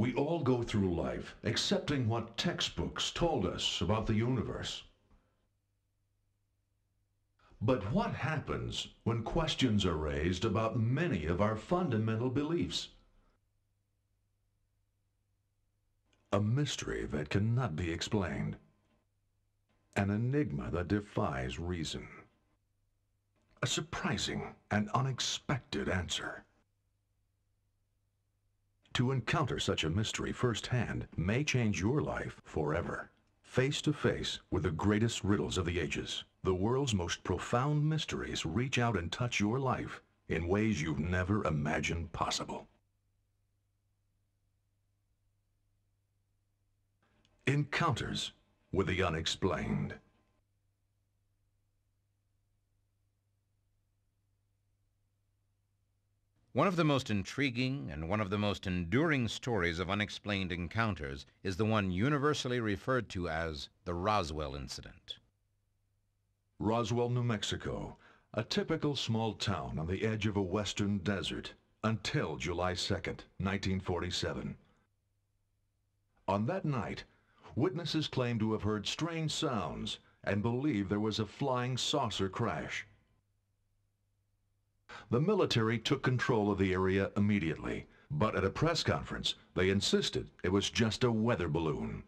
We all go through life accepting what textbooks told us about the universe. But what happens when questions are raised about many of our fundamental beliefs? A mystery that cannot be explained. An enigma that defies reason. A surprising and unexpected answer. To encounter such a mystery firsthand may change your life forever. Face to face with the greatest riddles of the ages, the world's most profound mysteries reach out and touch your life in ways you've never imagined possible. Encounters with the unexplained. One of the most intriguing and one of the most enduring stories of unexplained encounters is the one universally referred to as the Roswell incident. Roswell, New Mexico, a typical small town on the edge of a western desert until July 2nd, 1947. On that night, witnesses claim to have heard strange sounds and believe there was a flying saucer crash. The military took control of the area immediately, but at a press conference, they insisted it was just a weather balloon.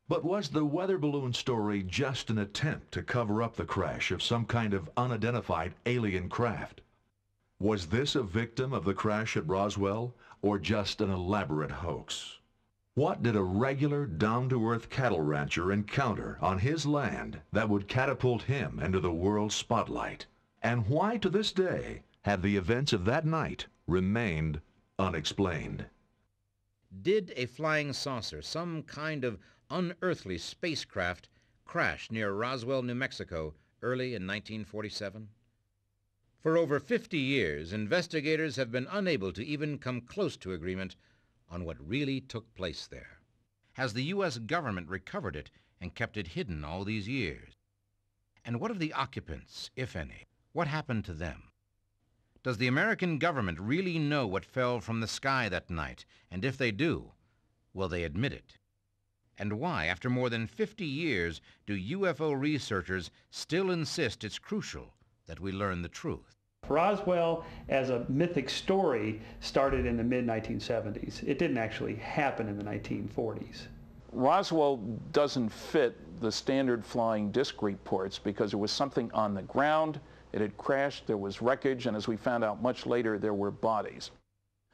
But was the weather balloon story just an attempt to cover up the crash of some kind of unidentified alien craft? Was this a victim of the crash at Roswell, or just an elaborate hoax? What did a regular, down-to-earth cattle rancher encounter on his land that would catapult him into the world's spotlight? And why, to this day, have the events of that night remained unexplained? Did a flying saucer, some kind of unearthly spacecraft, crash near Roswell, New Mexico, early in 1947? For over 50 years, investigators have been unable to even come close to agreement on what really took place there. Has the U.S. government recovered it and kept it hidden all these years? And what of the occupants, if any? What happened to them? Does the American government really know what fell from the sky that night? And if they do, will they admit it? And why, after more than 50 years, do UFO researchers still insist it's crucial that we learn the truth? Roswell, as a mythic story, started in the mid-1970s. It didn't actually happen in the 1940s. Roswell doesn't fit the standard flying disc reports because there was something on the ground. It had crashed, there was wreckage, and as we found out much later, there were bodies.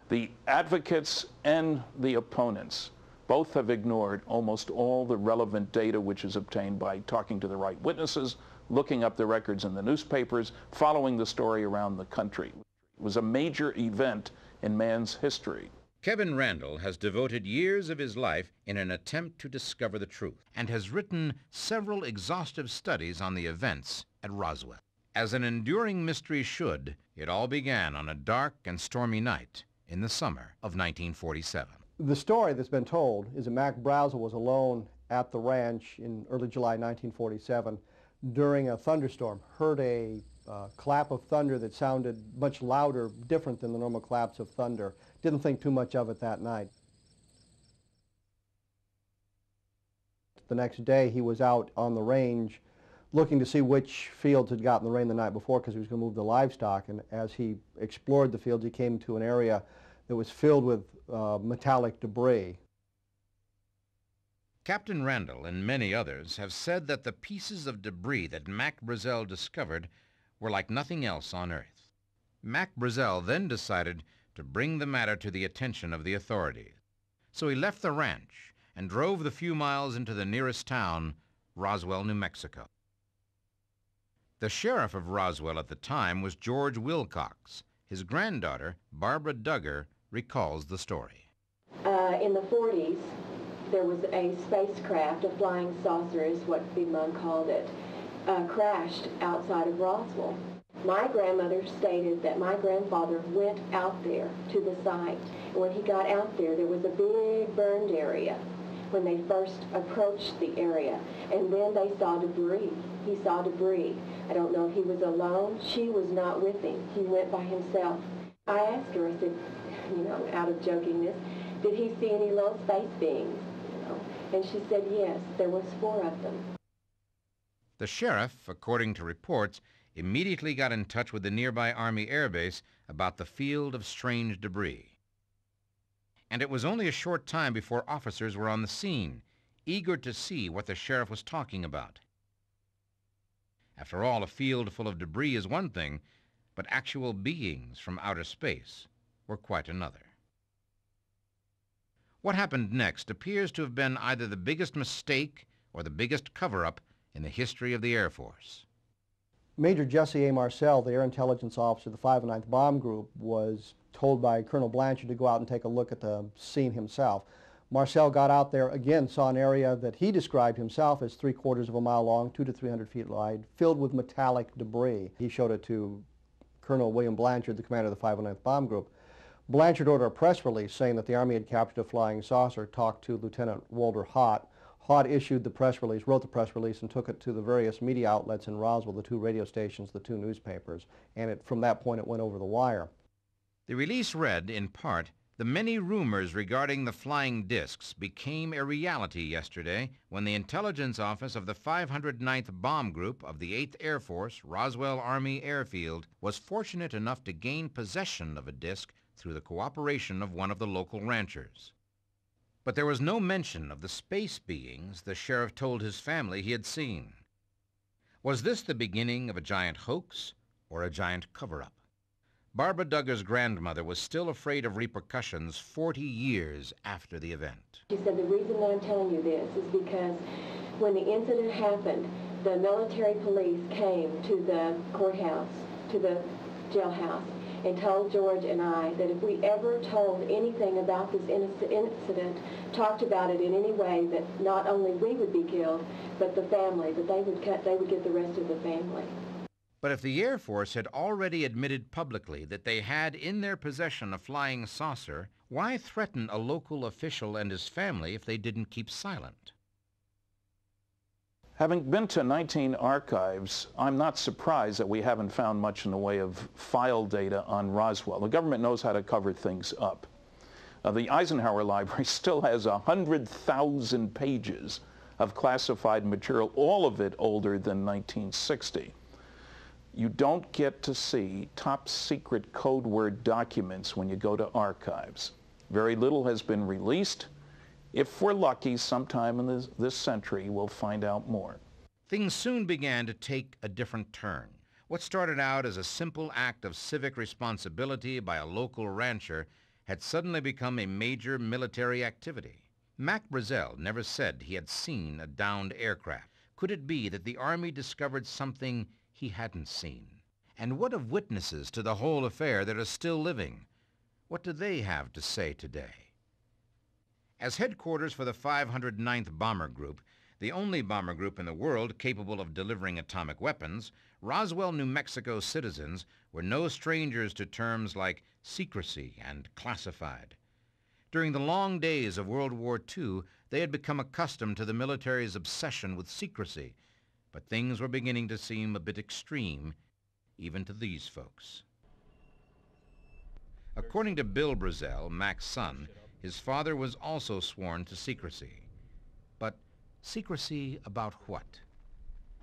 The advocates and the opponents both have ignored almost all the relevant data which is obtained by talking to the right witnesses, looking up the records in the newspapers, following the story around the country. It was a major event in man's history. Kevin Randle has devoted years of his life in an attempt to discover the truth and has written several exhaustive studies on the events at Roswell. As an enduring mystery should, it all began on a dark and stormy night in the summer of 1947. The story that's been told is that Mac Brazel was alone at the ranch in early July 1947 during a thunderstorm, heard a clap of thunder that sounded much louder, different than the normal claps of thunder. Didn't think too much of it that night. The next day he was out on the range looking to see which fields had gotten the rain the night before because he was going to move the livestock, and as he explored the fields he came to an area that was filled with metallic debris. Captain Randle and many others have said that the pieces of debris that Mac Brazel discovered were like nothing else on Earth. Mac Brazel then decided to bring the matter to the attention of the authorities. So he left the ranch and drove the few miles into the nearest town, Roswell, New Mexico. The sheriff of Roswell at the time was George Wilcox. His granddaughter, Barbara Duggar, recalls the story. In the 40s, there was a spacecraft, a flying saucer is what Big Mom called it, crashed outside of Roswell. My grandmother stated that my grandfather went out there to the site. And when he got out there, there was a big burned area when they first approached the area. And then they saw debris. He saw debris. I don't know if he was alone. She was not with him. He went by himself. I asked her, I said, you know, out of jokingness, did he see any little space beings? You know? And she said yes, there was 4 of them. The sheriff, according to reports, immediately got in touch with the nearby Army Air Base about the field of strange debris. And it was only a short time before officers were on the scene, eager to see what the sheriff was talking about. After all, a field full of debris is one thing, but actual beings from outer space were quite another. What happened next appears to have been either the biggest mistake or the biggest cover-up in the history of the Air Force. Major Jesse A. Marcel, the Air Intelligence Officer of the 509th Bomb Group, was told by Colonel Blanchard to go out and take a look at the scene himself. Marcel got out there, again, saw an area that he described himself as 3/4 of a mile long, 200 to 300 feet wide, filled with metallic debris. He showed it to Colonel William Blanchard, the commander of the 509th Bomb Group. Blanchard ordered a press release saying that the Army had captured a flying saucer, talked to Lieutenant Walter Hott. Hott issued the press release, wrote the press release, and took it to the various media outlets in Roswell, the 2 radio stations, the 2 newspapers, and from that point it went over the wire. The release read, in part, "The many rumors regarding the flying discs became a reality yesterday when the intelligence office of the 509th Bomb Group of the 8th Air Force, Roswell Army Airfield, was fortunate enough to gain possession of a disc through the cooperation of one of the local ranchers." But there was no mention of the space beings the sheriff told his family he had seen. Was this the beginning of a giant hoax or a giant cover-up? Barbara Duggar's grandmother was still afraid of repercussions 40 years after the event. She said, the reason that I'm telling you this is because when the incident happened, the military police came to the courthouse, to the jailhouse, and told George and I that if we ever told anything about this incident, talked about it in any way, that not only we would be killed, but the family, that they would get the rest of the family. But if the Air Force had already admitted publicly that they had in their possession a flying saucer, why threaten a local official and his family if they didn't keep silent? Having been to 19 archives, I'm not surprised that we haven't found much in the way of file data on Roswell. The government knows how to cover things up. The Eisenhower Library still has 100,000 pages of classified material, all of it older than 1960. You don't get to see top secret code word documents when you go to archives. Very little has been released. If we're lucky, sometime in this century, we'll find out more. Things soon began to take a different turn. What started out as a simple act of civic responsibility by a local rancher had suddenly become a major military activity. Mac Brazel never said he had seen a downed aircraft. Could it be that the Army discovered something he hadn't seen? And what of witnesses to the whole affair that are still living? What do they have to say today? As headquarters for the 509th Bomber Group, the only bomber group in the world capable of delivering atomic weapons, Roswell, New Mexico citizens were no strangers to terms like secrecy and classified. During the long days of World War II, they had become accustomed to the military's obsession with secrecy, but things were beginning to seem a bit extreme, even to these folks. According to Bill Brazel, Mac's son, his father was also sworn to secrecy. But secrecy about what?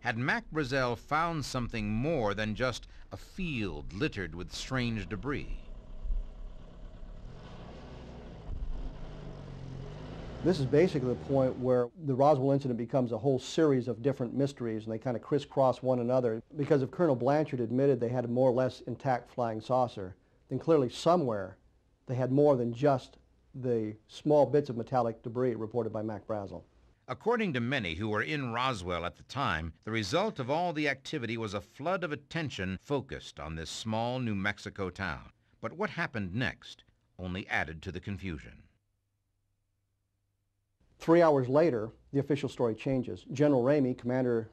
Had Mac Brazel found something more than just a field littered with strange debris? This is basically the point where the Roswell incident becomes a whole series of different mysteries, and they kind of crisscross one another. Because if Colonel Blanchard admitted they had a more or less intact flying saucer, then clearly somewhere they had more than just the small bits of metallic debris reported by Mac Brazel. According to many who were in Roswell at the time, the result of all the activity was a flood of attention focused on this small New Mexico town. But what happened next only added to the confusion. 3 hours later, the official story changes. General Ramey, commander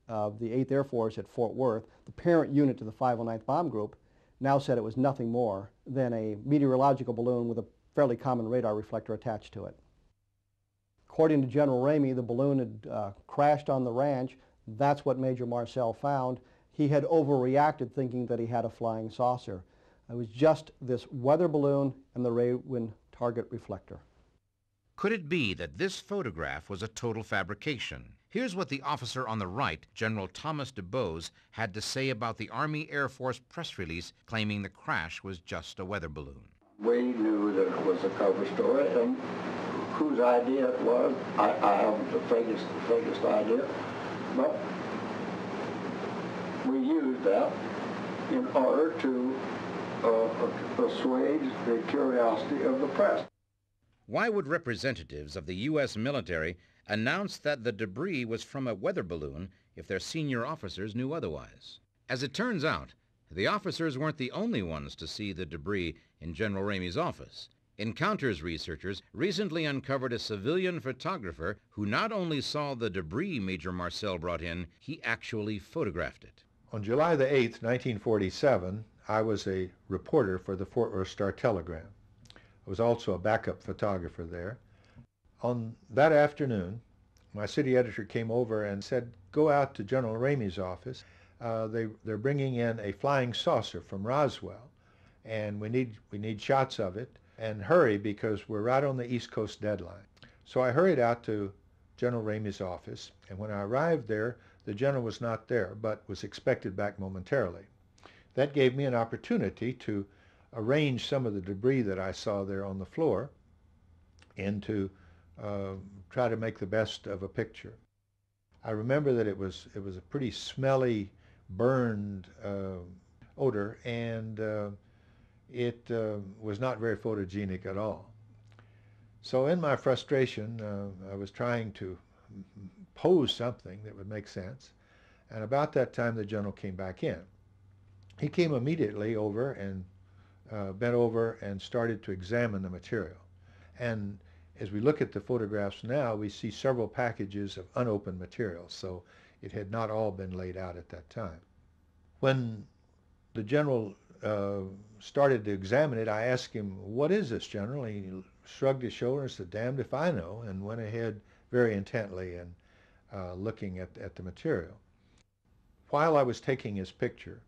of the 8th Air Force at Fort Worth, the parent unit to the 509th Bomb Group, now said it was nothing more than a meteorological balloon with a fairly common radar reflector attached to it. According to General Ramey, the balloon had crashed on the ranch. That's what Major Marcel found. He had overreacted thinking that he had a flying saucer. It was just this weather balloon and the Raywin target reflector. Could it be that this photograph was a total fabrication? Here's what the officer on the right, General Thomas DuBose, had to say about the Army Air Force press release claiming the crash was just a weather balloon. We knew that it was a cover story, and whose idea it was, I haven't the vaguest idea, but we used that in order to assuage the curiosity of the press. Why would representatives of the U.S. military announce that the debris was from a weather balloon if their senior officers knew otherwise? As it turns out, the officers weren't the only ones to see the debris in General Ramey's office. Encounters researchers recently uncovered a civilian photographer who not only saw the debris Major Marcel brought in, he actually photographed it. On July the 8th, 1947, I was a reporter for the Fort Worth Star-Telegram. I was also a backup photographer there. On that afternoon, my city editor came over and said, go out to General Ramey's office. They're bringing in a flying saucer from Roswell, and we need shots of it, and hurry because we're right on the East Coast deadline. So I hurried out to General Ramey's office, and when I arrived there, the general was not there, but was expected back momentarily. That gave me an opportunity to arrange some of the debris that I saw there on the floor and to try to make the best of a picture. I remember that it was a pretty smelly, burned odor, and it was not very photogenic at all. So in my frustration, I was trying to pose something that would make sense, and about that time the general came back in. He came immediately over and bent over and started to examine the material. And as we look at the photographs now, we see several packages of unopened material, so it had not all been laid out at that time. When the general started to examine it, I asked him, what is this, General? He shrugged his shoulders and said, damned if I know, and went ahead very intently and looking at the material. While I was taking his picture,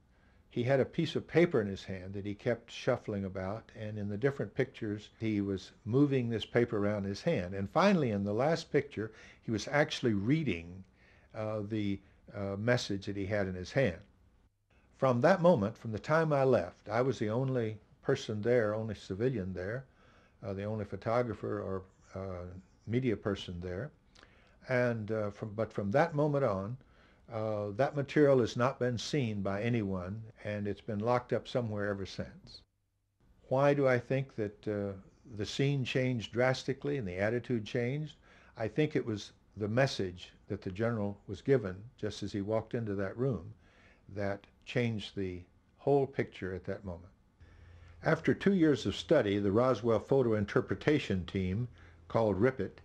he had a piece of paper in his hand that he kept shuffling about, and in the different pictures he was moving this paper around his hand. And finally, in the last picture, he was actually reading the message that he had in his hand. From that moment, from the time I left, I was the only person there, only civilian there, the only photographer or media person there. And but from that moment on, that material has not been seen by anyone, and it's been locked up somewhere ever since. Why do I think that the scene changed drastically and the attitude changed? I think it was the message that the general was given just as he walked into that room that changed the whole picture at that moment. After 2 years of study, the Roswell Photo Interpretation Team, called RIPIT,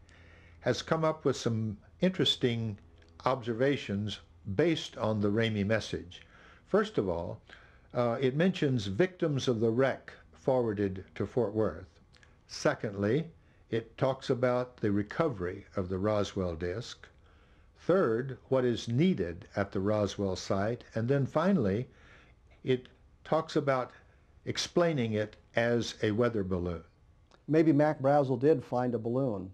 has come up with some interesting observations based on the Ramey message. First of all, it mentions victims of the wreck forwarded to Fort Worth. Secondly, it talks about the recovery of the Roswell disk. Third, what is needed at the Roswell site. And then finally, it talks about explaining it as a weather balloon. Maybe Mac Brazel did find a balloon,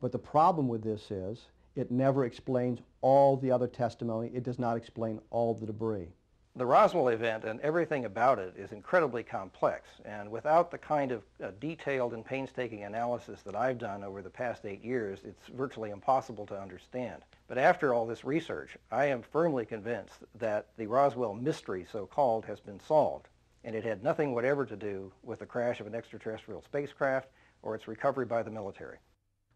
but the problem with this is it never explains all the other testimony. It does not explain all the debris. The Roswell event and everything about it is incredibly complex, and without the kind of detailed and painstaking analysis that I've done over the past 8 years, it's virtually impossible to understand. But after all this research, I am firmly convinced that the Roswell mystery, so-called, has been solved, and it had nothing whatever to do with the crash of an extraterrestrial spacecraft or its recovery by the military.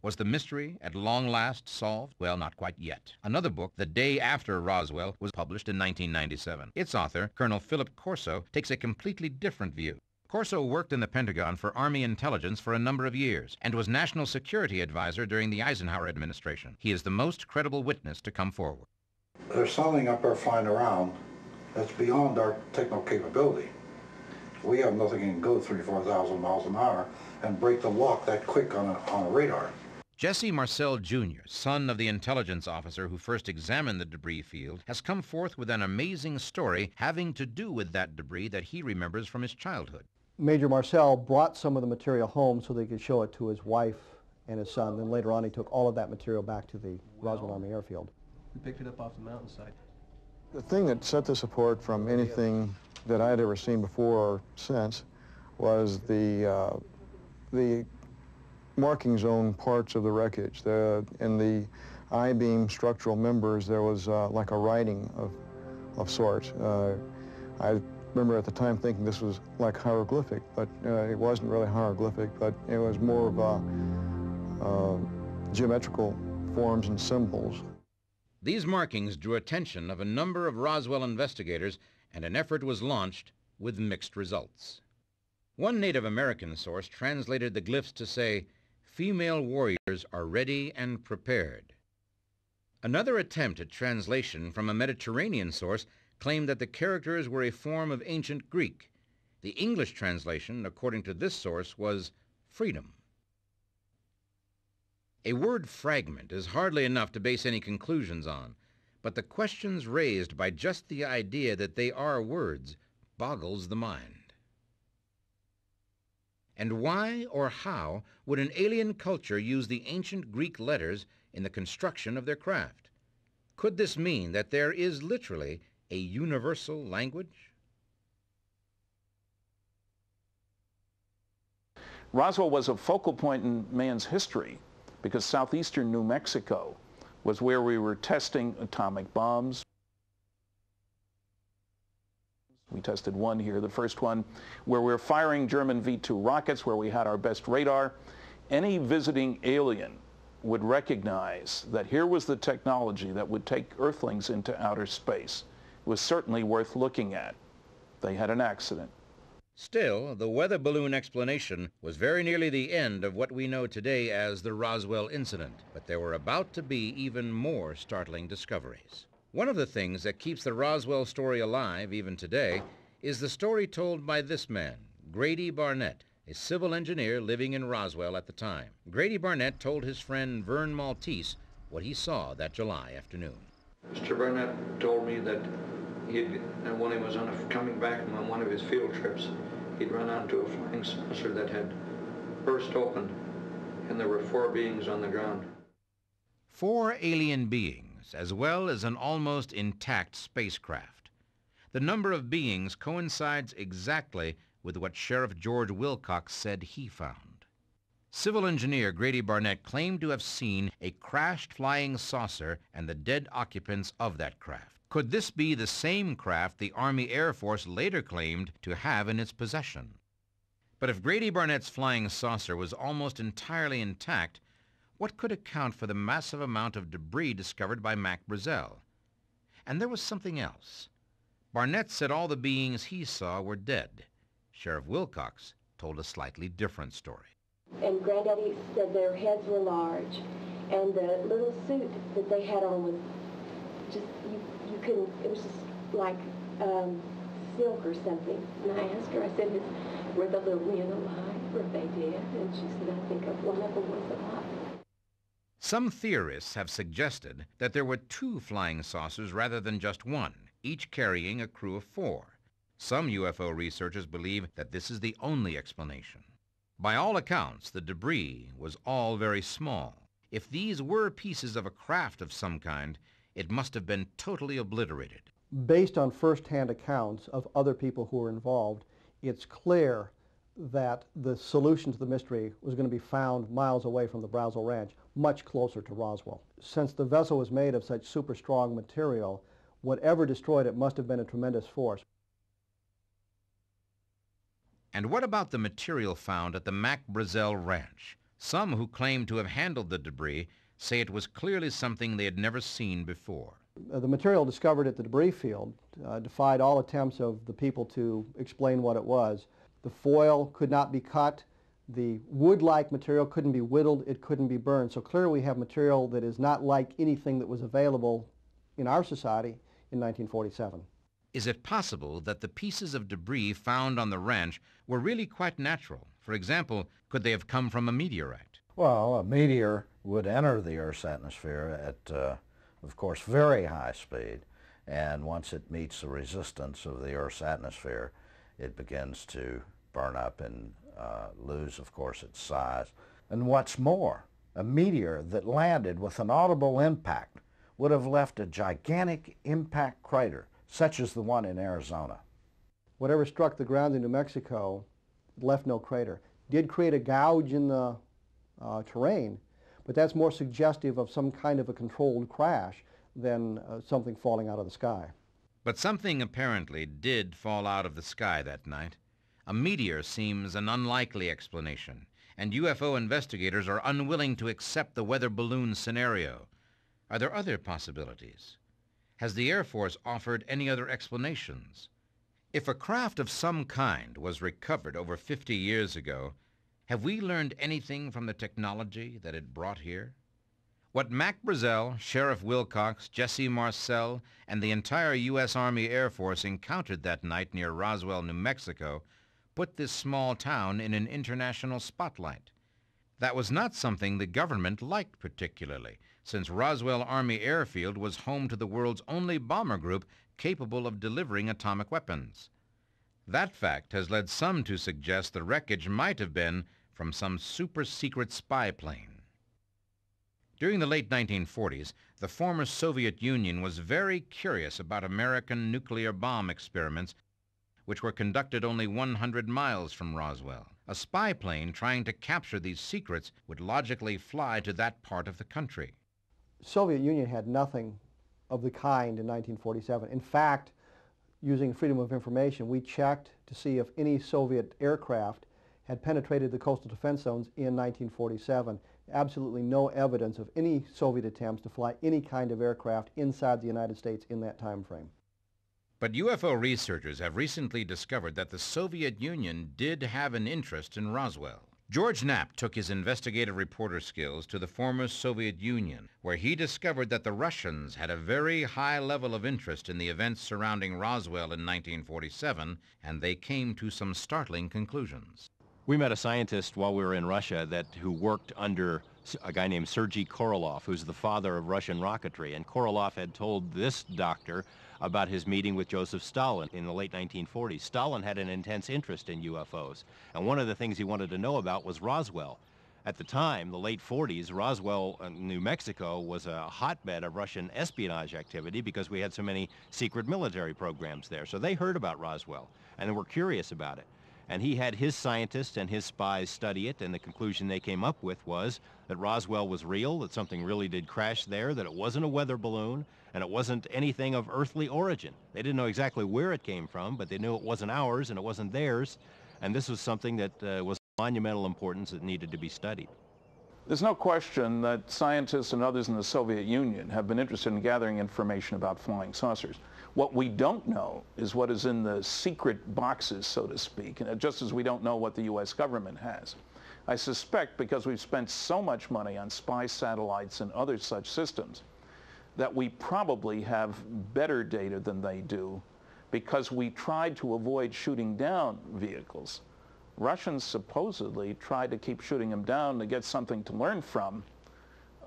Was the mystery at long last solved? Well, not quite yet. Another book, The Day After Roswell, was published in 1997. Its author, Colonel Philip Corso, takes a completely different view. Corso worked in the Pentagon for Army intelligence for a number of years and was National Security Advisor during the Eisenhower administration. He is the most credible witness to come forward. There's something up there flying around that's beyond our technical capability. We have nothing that can go 34,000 miles an hour and break the lock that quick on a radar. Jesse Marcel Jr., son of the intelligence officer who first examined the debris field, has come forth with an amazing story having to do with that debris that he remembers from his childhood. Major Marcel brought some of the material home so they could show it to his wife and his son. Then later on he took all of that material back to the Roswell Army Airfield. We picked it up off the mountainside. The thing that set this apart from anything that I had ever seen before or since was the markings on parts of the wreckage. In the I-beam structural members, there was like a writing of sorts. I remember at the time thinking this was like hieroglyphic, but it wasn't really hieroglyphic, but it was more of geometrical forms and symbols. These markings drew attention of a number of Roswell investigators, and an effort was launched with mixed results. One Native American source translated the glyphs to say, "Female warriors are ready and prepared." Another attempt at translation from a Mediterranean source claimed that the characters were a form of ancient Greek. The English translation, according to this source, was freedom. A word fragment is hardly enough to base any conclusions on, but the questions raised by just the idea that they are words boggles the mind. And why or how would an alien culture use the ancient Greek letters in the construction of their craft? Could this mean that there is literally a universal language? Roswell was a focal point in man's history because southeastern New Mexico was where we were testing atomic bombs. We tested one here, the first one, where we were firing German V-2 rockets, where we had our best radar. Any visiting alien would recognize that here was the technology that would take Earthlings into outer space. It was certainly worth looking at. They had an accident. Still, the weather balloon explanation was very nearly the end of what we know today as the Roswell incident, but there were about to be even more startling discoveries. One of the things that keeps the Roswell story alive even today is the story told by this man, Grady Barnett, a civil engineer living in Roswell at the time. Grady Barnett told his friend Vern Maltese what he saw that July afternoon. Mr. Barnett told me that when he was coming back from one of his field trips, he'd run onto a flying saucer that had burst open, and there were 4 beings on the ground. 4 alien beings, as well as an almost intact spacecraft. The number of beings coincides exactly with what Sheriff George Wilcox said he found. Civil engineer Grady Barnett claimed to have seen a crashed flying saucer and the dead occupants of that craft. Could this be the same craft the Army Air Force later claimed to have in its possession? But if Grady Barnett's flying saucer was almost entirely intact, what could account for the massive amount of debris discovered by Mac Brazel? And there was something else. Barnett said all the beings he saw were dead. Sheriff Wilcox told a slightly different story. And Granddaddy said their heads were large, and the little suit that they had on was just, you couldn't, it was just like silk or something. And I asked her, I said, were the little men alive? Were they dead? And she said, I think one of them was alive. Some theorists have suggested that there were 2 flying saucers rather than just one, each carrying a crew of 4. Some UFO researchers believe that this is the only explanation. By all accounts, the debris was all very small. If these were pieces of a craft of some kind, it must have been totally obliterated. Based on first-hand accounts of other people who were involved, it's clear that the solution to the mystery was going to be found miles away from the Brazel Ranch, much closer to Roswell. Since the vessel was made of such super strong material, whatever destroyed it must have been a tremendous force. And what about the material found at the Mac Brazel Ranch? Some who claim to have handled the debris say it was clearly something they had never seen before. The material discovered at the debris field defied all attempts of the people to explain what it was. The foil could not be cut. The wood-like material couldn't be whittled. It couldn't be burned. So clearly we have material that is not like anything that was available in our society in 1947. Is it possible that the pieces of debris found on the ranch were really quite natural? For example, could they have come from a meteorite? Well, a meteor would enter the Earth's atmosphere at, of course, very high speed, and once it meets the resistance of the Earth's atmosphere, it begins to burn up and lose, of course, its size. And what's more, A meteor that landed with an audible impact would have left a gigantic impact crater, such as the one in Arizona. Whatever struck the ground in New Mexico left no crater. Did create a gouge in the terrain, but that's more suggestive of some kind of a controlled crash than something falling out of the sky. But something apparently did fall out of the sky that night. A meteor seems an unlikely explanation, and UFO investigators are unwilling to accept the weather balloon scenario. Are there other possibilities? Has the Air Force offered any other explanations? If a craft of some kind was recovered over 50 years ago, have we learned anything from the technology that it brought here? What Mac Brazel, Sheriff Wilcox, Jesse Marcel, and the entire U.S. Army Air Force encountered that night near Roswell, New Mexico, put this small town in an international spotlight. That was not something the government liked particularly, since Roswell Army Airfield was home to the world's only bomber group capable of delivering atomic weapons. That fact has led some to suggest the wreckage might have been from some super-secret spy plane. During the late 1940s, the former Soviet Union was very curious about American nuclear bomb experiments, which were conducted only 100 miles from Roswell. A spy plane trying to capture these secrets would logically fly to that part of the country. The Soviet Union had nothing of the kind in 1947. In fact, using Freedom of Information, we checked to see if any Soviet aircraft had penetrated the coastal defense zones in 1947. Absolutely no evidence of any Soviet attempts to fly any kind of aircraft inside the United States in that time frame. But UFO researchers have recently discovered that the Soviet Union did have an interest in Roswell. George Knapp took his investigative reporter skills to the former Soviet Union, where he discovered that the Russians had a very high level of interest in the events surrounding Roswell in 1947, and they came to some startling conclusions. We met a scientist while we were in Russia who worked under a guy named Sergei Korolev, who's the father of Russian rocketry. And Korolev had told this doctor about his meeting with Joseph Stalin in the late 1940s. Stalin had an intense interest in UFOs, and one of the things he wanted to know about was Roswell. At the time, the late 40s, Roswell, New Mexico, was a hotbed of Russian espionage activity because we had so many secret military programs there. So they heard about Roswell, and they were curious about it. And he had his scientists and his spies study it, and the conclusion they came up with was that Roswell was real, that something really did crash there, that it wasn't a weather balloon, and it wasn't anything of earthly origin. They didn't know exactly where it came from, but they knew it wasn't ours and it wasn't theirs, and this was something that was of monumental importance that needed to be studied. There's no question that scientists and others in the Soviet Union have been interested in gathering information about flying saucers. What we don't know is what is in the secret boxes, so to speak, just as we don't know what the U.S. government has. I suspect because we've spent so much money on spy satellites and other such systems that we probably have better data than they do because we tried to avoid shooting down vehicles. Russians supposedly tried to keep shooting them down to get something to learn from.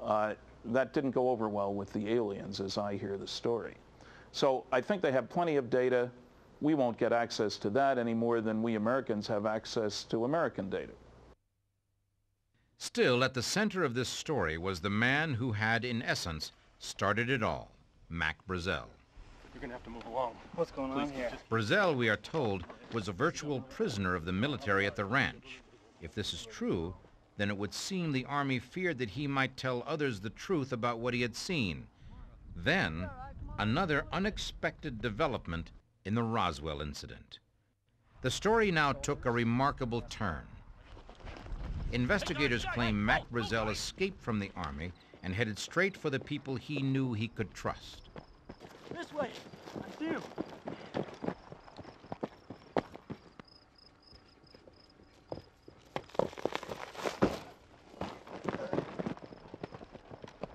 That didn't go over well with the aliens, as I hear the story. So I think they have plenty of data. We won't get access to that any more than we Americans have access to American data. Still, at the center of this story was the man who had, in essence, started it all, Mac Brazel. You're going to have to move along. What's going on here? Brazel, we are told, was a virtual prisoner of the military at the ranch. If this is true, then it would seem the Army feared that he might tell others the truth about what he had seen. Then, another unexpected development in the Roswell incident. The story now took a remarkable turn. Investigators claim Mac Brazel escaped from the Army and headed straight for the people he knew he could trust. This way. I see you.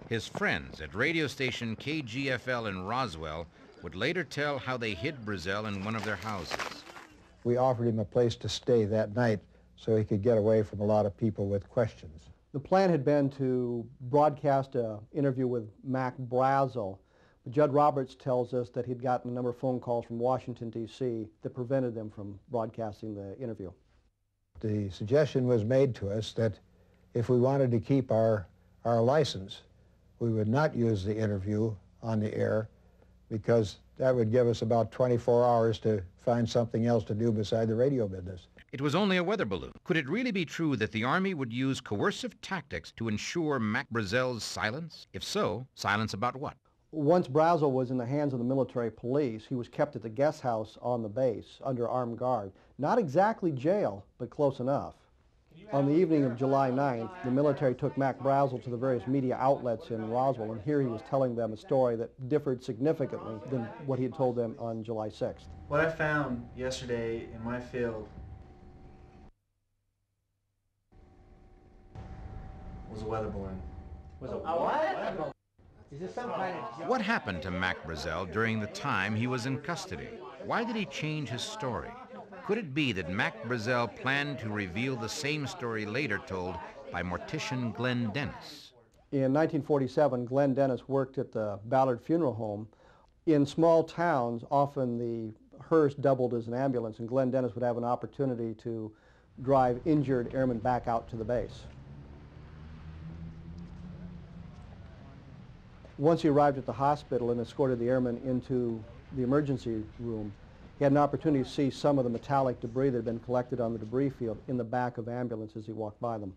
His friends at radio station KGFL in Roswell would later tell how they hid Brazel in one of their houses. We offered him a place to stay that night so he could get away from a lot of people with questions. The plan had been to broadcast an interview with Mac Brazel, but Judd Roberts tells us that he'd gotten a number of phone calls from Washington, D.C. that prevented them from broadcasting the interview. The suggestion was made to us that if we wanted to keep our our license. We would not use the interview on the air because that would give us about 24 hours to find something else to do beside the radio business. It was only a weather balloon. Could it really be true that the Army would use coercive tactics to ensure Mac Brazel's silence? If so, silence about what? Once Brazel was in the hands of the military police, he was kept at the guest house on the base under armed guard. Not exactly jail, but close enough. On the evening of July 9th, the military took Mac Brazel to the various media outlets in Roswell, and here he was telling them a story that differed significantly than what he had told them on July 6th. What I found yesterday in my field was a weather balloon. Was it what? Is this some kind of... What happened to Mac Brazel during the time he was in custody? Why did he change his story? Could it be that Mac Brazel planned to reveal the same story later told by mortician Glenn Dennis? In 1947, Glenn Dennis worked at the Ballard Funeral Home. In small towns, often the hearse doubled as an ambulance, and Glenn Dennis would have an opportunity to drive injured airmen back out to the base. Once he arrived at the hospital and escorted the airmen into the emergency room, he had an opportunity to see some of the metallic debris that had been collected on the debris field in the back of ambulances as he walked by them.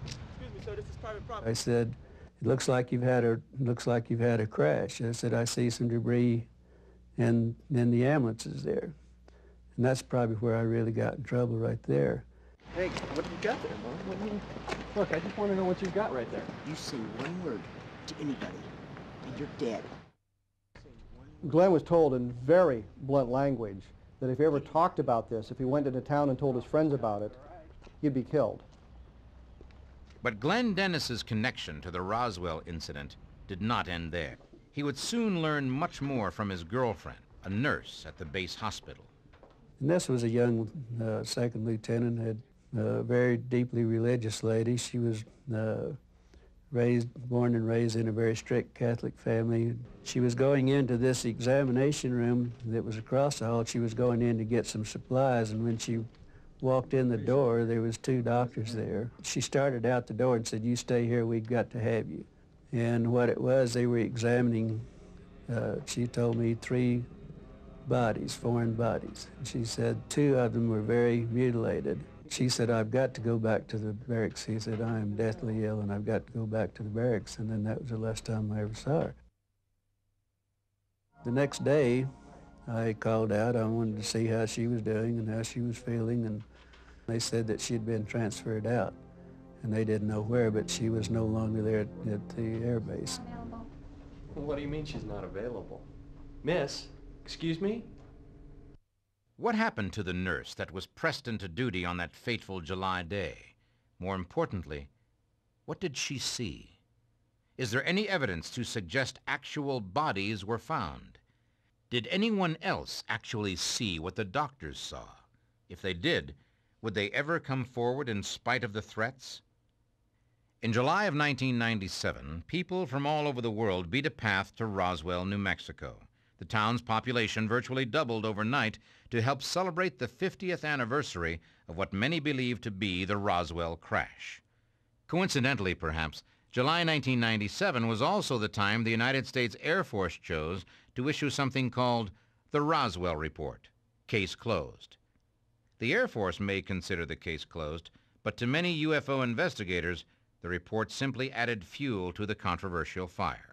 Excuse me, sir, this is private property. I said, it looks like you've had a crash. I said, I see some debris and then the ambulance is there. And that's probably where I really got in trouble right there. Hey, what have you got there, Mom? What do you mean? Look, I just want to know what you've got right there. You say one word to anybody, and you're dead. Glenn was told in very blunt language that if he ever talked about this, if he went into town and told his friends about it, he'd be killed. But Glenn Dennis's connection to the Roswell incident did not end there. He would soon learn much more from his girlfriend, a nurse at the base hospital. And this was a young second lieutenant, had a very deeply religious lady. She was born and raised in a very strict Catholic family. She was going into this examination room that was across the hall. She was going in to get some supplies, and when she walked in the door, there was two doctors there. She started out the door and said, "You stay here, we've got to have you." And what it was, they were examining, she told me, 3 bodies, foreign bodies. She said 2 of them were very mutilated. She said, "I've got to go back to the barracks." He said, "I am deathly ill and I've got to go back to the barracks." And then that was the last time I ever saw her. The next day, I called out. I wanted to see how she was doing and how she was feeling, and they said that she'd been transferred out. And they didn't know where, but she was no longer there at the air base. What do you mean she's not available? Miss, excuse me? What happened to the nurse that was pressed into duty on that fateful July day? More importantly, what did she see? Is there any evidence to suggest actual bodies were found? Did anyone else actually see what the doctors saw? If they did, would they ever come forward in spite of the threats? In July of 1997, people from all over the world beat a path to Roswell, New Mexico. The town's population virtually doubled overnight to help celebrate the 50th anniversary of what many believe to be the Roswell crash. Coincidentally, perhaps, July 1997 was also the time the United States Air Force chose to issue something called the Roswell Report, case closed. The Air Force may consider the case closed, but to many UFO investigators, the report simply added fuel to the controversial fire.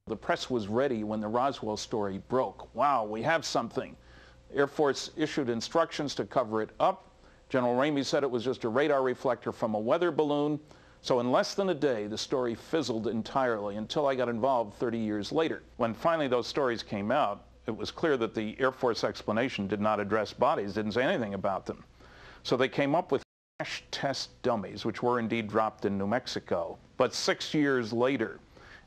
The press was ready when the Roswell story broke. Wow, we have something. Air Force issued instructions to cover it up. General Ramey said it was just a radar reflector from a weather balloon. So in less than a day, the story fizzled entirely until I got involved 30 years later. When finally those stories came out, it was clear that the Air Force explanation did not address bodies, didn't say anything about them. So they came up with crash test dummies, which were indeed dropped in New Mexico. But 6 years later,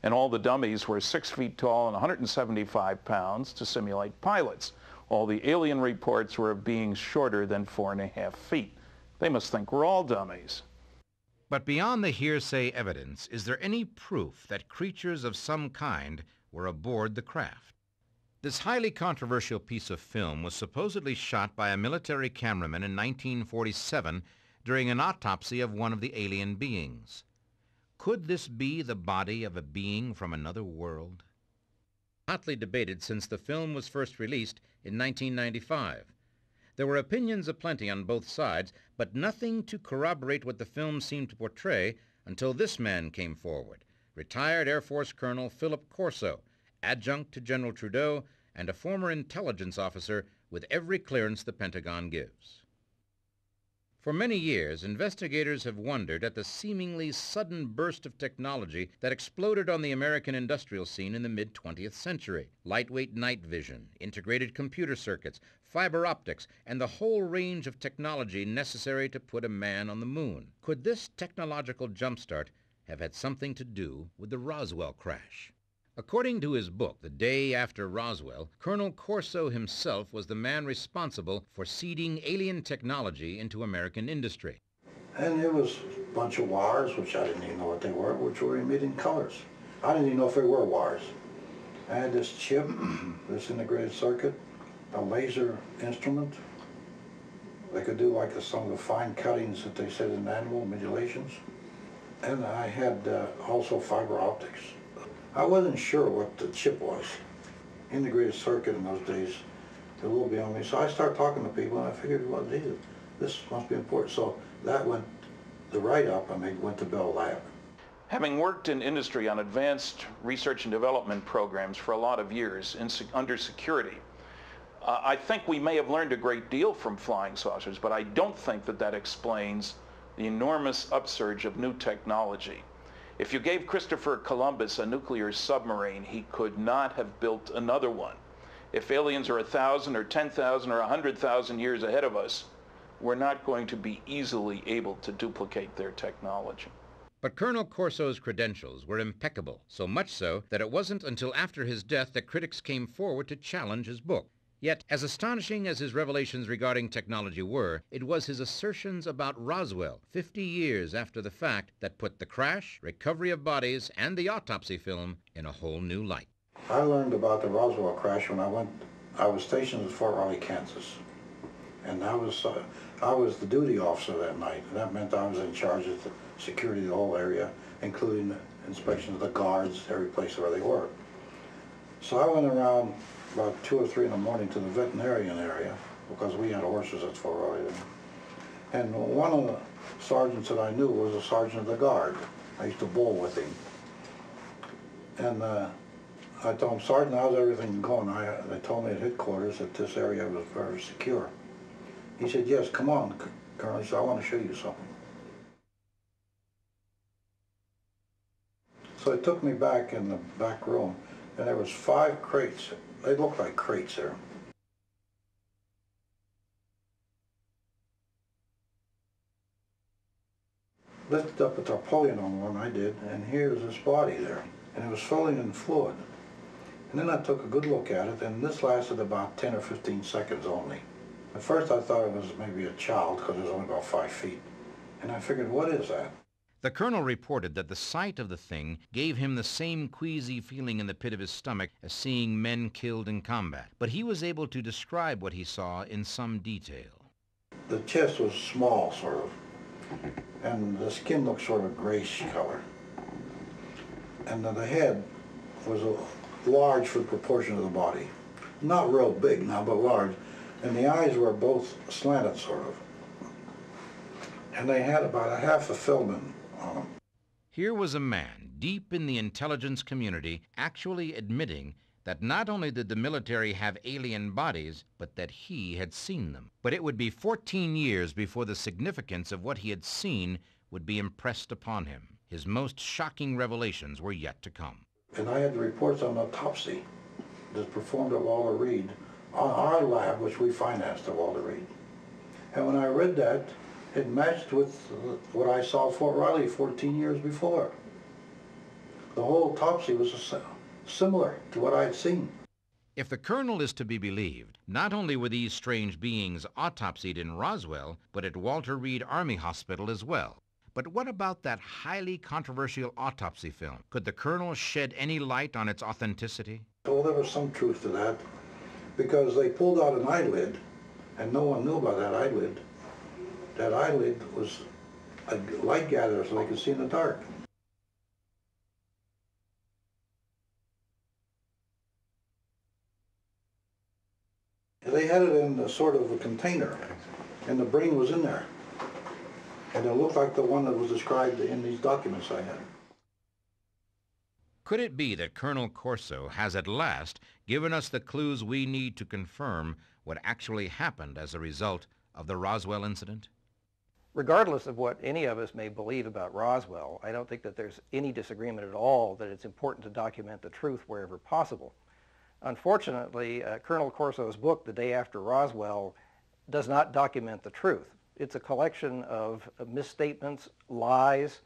and all the dummies were 6 feet tall and 175 pounds to simulate pilots. All the alien reports were of being shorter than 4.5 feet. They must think we're all dummies. But beyond the hearsay evidence, is there any proof that creatures of some kind were aboard the craft? This highly controversial piece of film was supposedly shot by a military cameraman in 1947 during an autopsy of one of the alien beings. Could this be the body of a being from another world? Hotly debated since the film was first released in 1995. There were opinions aplenty on both sides, but nothing to corroborate what the film seemed to portray until this man came forward, retired Air Force Colonel Philip Corso, adjunct to General Trudeau, and a former intelligence officer with every clearance the Pentagon gives. For many years, investigators have wondered at the seemingly sudden burst of technology that exploded on the American industrial scene in the mid-20th century. Lightweight night vision, integrated computer circuits, fiber optics, and the whole range of technology necessary to put a man on the moon. Could this technological jumpstart have had something to do with the Roswell crash? According to his book, The Day After Roswell, Colonel Corso himself was the man responsible for seeding alien technology into American industry. And it was a bunch of wires, which I didn't even know what they were, which were emitting colors. I didn't even know if they were wires. I had this chip, this integrated circuit, a laser instrument. They could do like some of the fine cuttings that they said in animal mutilations. And I had also fiber optics. I wasn't sure what the chip was. Integrated circuit in those days, a little beyond me. So I started talking to people and I figured, well, geez, this must be important. So that went, the write-up I made went to Bell Lab. Having worked in industry on advanced research and development programs for a lot of years under security, I think we may have learned a great deal from flying saucers, but I don't think that that explains the enormous upsurge of new technology. If you gave Christopher Columbus a nuclear submarine, he could not have built another one. If aliens are 1,000 or 10,000 or 100,000 years ahead of us, we're not going to be easily able to duplicate their technology. But Colonel Corso's credentials were impeccable, so much so that it wasn't until after his death that critics came forward to challenge his book. Yet, as astonishing as his revelations regarding technology were, it was his assertions about Roswell 50 years after the fact that put the crash, recovery of bodies, and the autopsy film in a whole new light. I learned about the Roswell crash when I was stationed at Fort Riley, Kansas. And I was the duty officer that night. And that meant I was in charge of the security of the whole area, including the inspection of the guards, every place where they were. So I went around about 2 or 3 in the morning to the veterinarian area, because we had horses at Fort Riley. And one of the sergeants that I knew was a sergeant of the guard. I used to bowl with him. And I told him, Sergeant, how's everything going? They told me at headquarters that this area was very secure. He said, yes, come on, Colonel. He said, I want to show you something. So he took me back in the back room, and there was 5 crates. They looked like crates there. Lifted up a tarpaulin on one, I did, and here's this body there. And it was filling in fluid. And then I took a good look at it, and this lasted about 10 or 15 seconds only. At first I thought it was maybe a child, because it was only about 5 feet. And I figured, what is that? The colonel reported that the sight of the thing gave him the same queasy feeling in the pit of his stomach as seeing men killed in combat, but he was able to describe what he saw in some detail. The chest was small, sort of, and the skin looked sort of grayish color. And the head was large for the proportion of the body. Not real big now, but large. And the eyes were both slanted, sort of. And they had about a half a filament on them. Here was a man, deep in the intelligence community, actually admitting that not only did the military have alien bodies, but that he had seen them. But it would be 14 years before the significance of what he had seen would be impressed upon him. His most shocking revelations were yet to come. And I had the reports on autopsy that performed at Walter Reed on our lab, which we financed at Walter Reed. And when I read that, it matched with what I saw at Fort Riley 14 years before. The whole autopsy was similar to what I had seen. If the colonel is to be believed, not only were these strange beings autopsied in Roswell, but at Walter Reed Army Hospital as well. But what about that highly controversial autopsy film? Could the colonel shed any light on its authenticity? Well, there was some truth to that, because they pulled out an eyelid, and no one knew about that eyelid. That eyelid was a light gatherer so they could see in the dark. They had it in a sort of a container, and the brain was in there. And it looked like the one that was described in these documents I had. Could it be that Colonel Corso has at last given us the clues we need to confirm what actually happened as a result of the Roswell incident? Regardless of what any of us may believe about Roswell, I don't think that there's any disagreement at all that it's important to document the truth wherever possible. Unfortunately, Colonel Corso's book, The Day After Roswell, does not document the truth. It's a collection of misstatements, lies,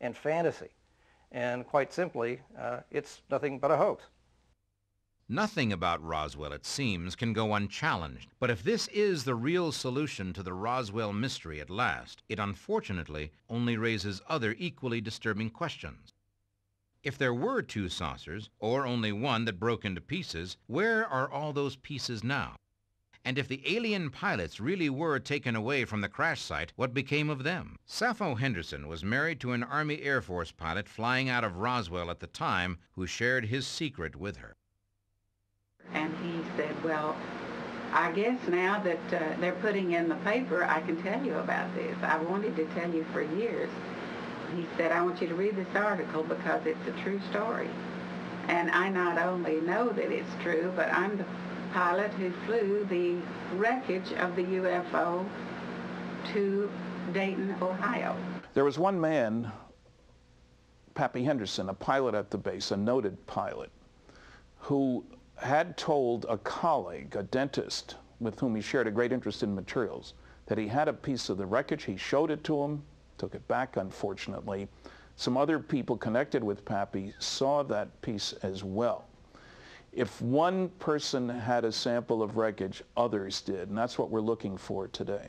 and fantasy. And quite simply, it's nothing but a hoax. Nothing about Roswell, it seems, can go unchallenged. But if this is the real solution to the Roswell mystery at last, it unfortunately only raises other equally disturbing questions. If there were two saucers, or only one that broke into pieces, where are all those pieces now? And if the alien pilots really were taken away from the crash site, what became of them? Sappho Henderson was married to an Army Air Force pilot flying out of Roswell at the time who shared his secret with her. And he said, well, I guess now that they're putting in the paper, I can tell you about this. I wanted to tell you for years. He said, I want you to read this article because it's a true story. And I not only know that it's true, but I'm the pilot who flew the wreckage of the UFO to Dayton, Ohio. There was one man, Pappy Henderson, a pilot at the base, a noted pilot, who had told a colleague, a dentist, with whom he shared a great interest in materials, that he had a piece of the wreckage. He showed it to him, took it back, unfortunately. Some other people connected with Pappy saw that piece as well. If one person had a sample of wreckage, others did, and that's what we're looking for today.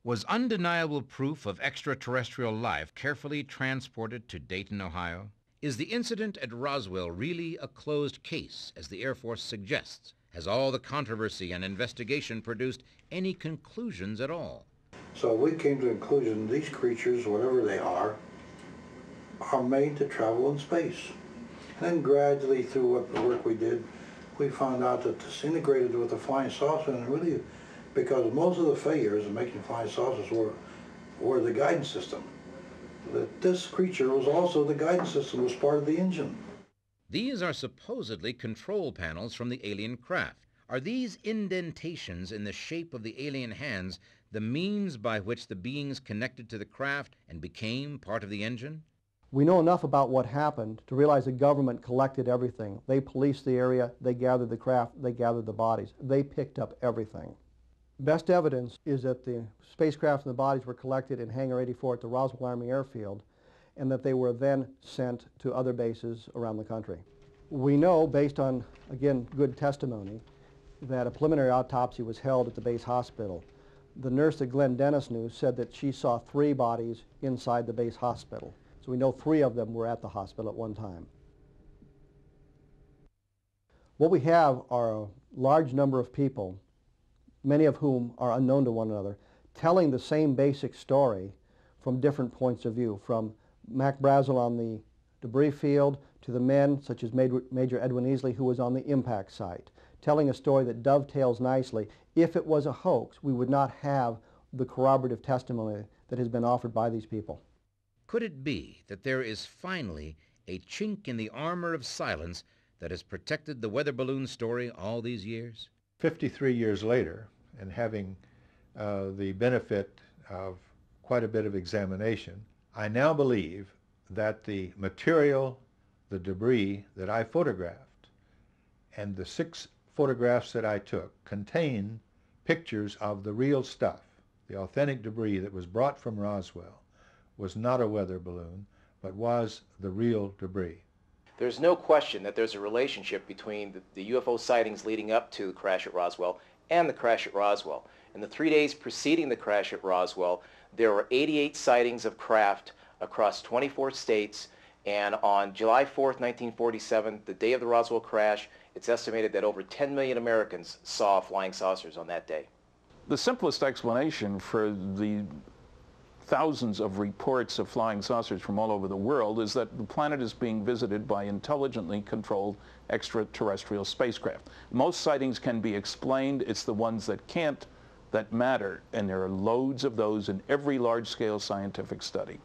Was undeniable proof of extraterrestrial life carefully transported to Dayton, Ohio? Is the incident at Roswell really a closed case, as the Air Force suggests? Has all the controversy and investigation produced any conclusions at all? So we came to the conclusion these creatures, whatever they are made to travel in space. And then gradually, through what the work we did, we found out that this integrated with the flying saucer, and really, because most of the failures in making flying saucers were the guidance system, that this creature was also the guidance system, was part of the engine. These are supposedly control panels from the alien craft. Are these indentations in the shape of the alien hands the means by which the beings connected to the craft and became part of the engine? We know enough about what happened to realize the government collected everything. They policed the area, they gathered the craft, they gathered the bodies. They picked up everything. Best evidence is that the spacecraft and the bodies were collected in Hangar 84 at the Roswell Army Airfield, and that they were then sent to other bases around the country. We know, based on, again, good testimony, that a preliminary autopsy was held at the base hospital. The nurse that Glenn Dennis knew said that she saw 3 bodies inside the base hospital. So we know 3 of them were at the hospital at one time. What we have are a large number of people, many of whom are unknown to one another, telling the same basic story from different points of view, from Mac Brazel on the debris field to the men such as Major Edwin Easley, who was on the impact site, telling a story that dovetails nicely. If it was a hoax, we would not have the corroborative testimony that has been offered by these people. Could it be that there is finally a chink in the armor of silence that has protected the weather balloon story all these years? 53 years later, and having the benefit of quite a bit of examination, I now believe that the material, the debris that I photographed, and the 6 photographs that I took contain pictures of the real stuff. The authentic debris that was brought from Roswell was not a weather balloon, but was the real debris. There's no question that there's a relationship between the UFO sightings leading up to the crash at Roswell and the crash at Roswell. In the 3 days preceding the crash at Roswell, there were 88 sightings of craft across 24 states, and on July 4th, 1947, the day of the Roswell crash, It's estimated that over 10 million Americans saw flying saucers on that day. The simplest explanation for the thousands of reports of flying saucers from all over the world is that the planet is being visited by intelligently controlled extraterrestrial spacecraft. Most sightings can be explained. It's the ones that can't that matter, and there are loads of those in every large-scale scientific study.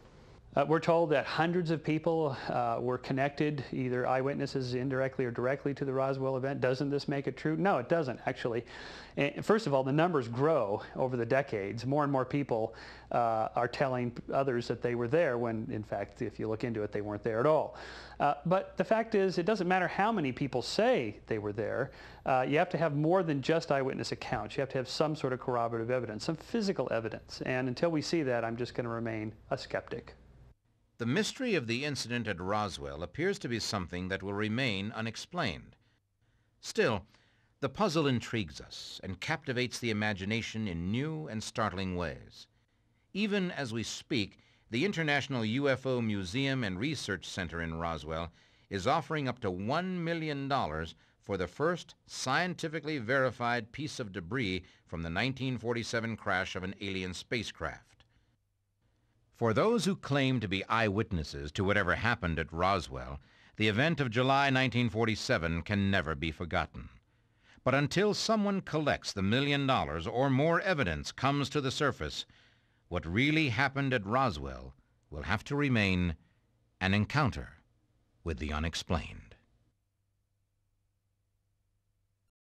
We're told that hundreds of people were connected, either eyewitnesses indirectly or directly, to the Roswell event. Doesn't this make it true? No, it doesn't, actually. First of all, the numbers grow over the decades. More and more people are telling others that they were there when, in fact, if you look into it, they weren't there at all. But the fact is, it doesn't matter how many people say they were there. You have to have more than just eyewitness accounts. You have to have some sort of corroborative evidence, some physical evidence. And until we see that, I'm just going to remain a skeptic. The mystery of the incident at Roswell appears to be something that will remain unexplained. Still, the puzzle intrigues us and captivates the imagination in new and startling ways. Even as we speak, the International UFO Museum and Research Center in Roswell is offering up to $1 million for the first scientifically verified piece of debris from the 1947 crash of an alien spacecraft. For those who claim to be eyewitnesses to whatever happened at Roswell, the event of July 1947 can never be forgotten. But until someone collects the $1 million or more evidence comes to the surface, what really happened at Roswell will have to remain an encounter with the unexplained.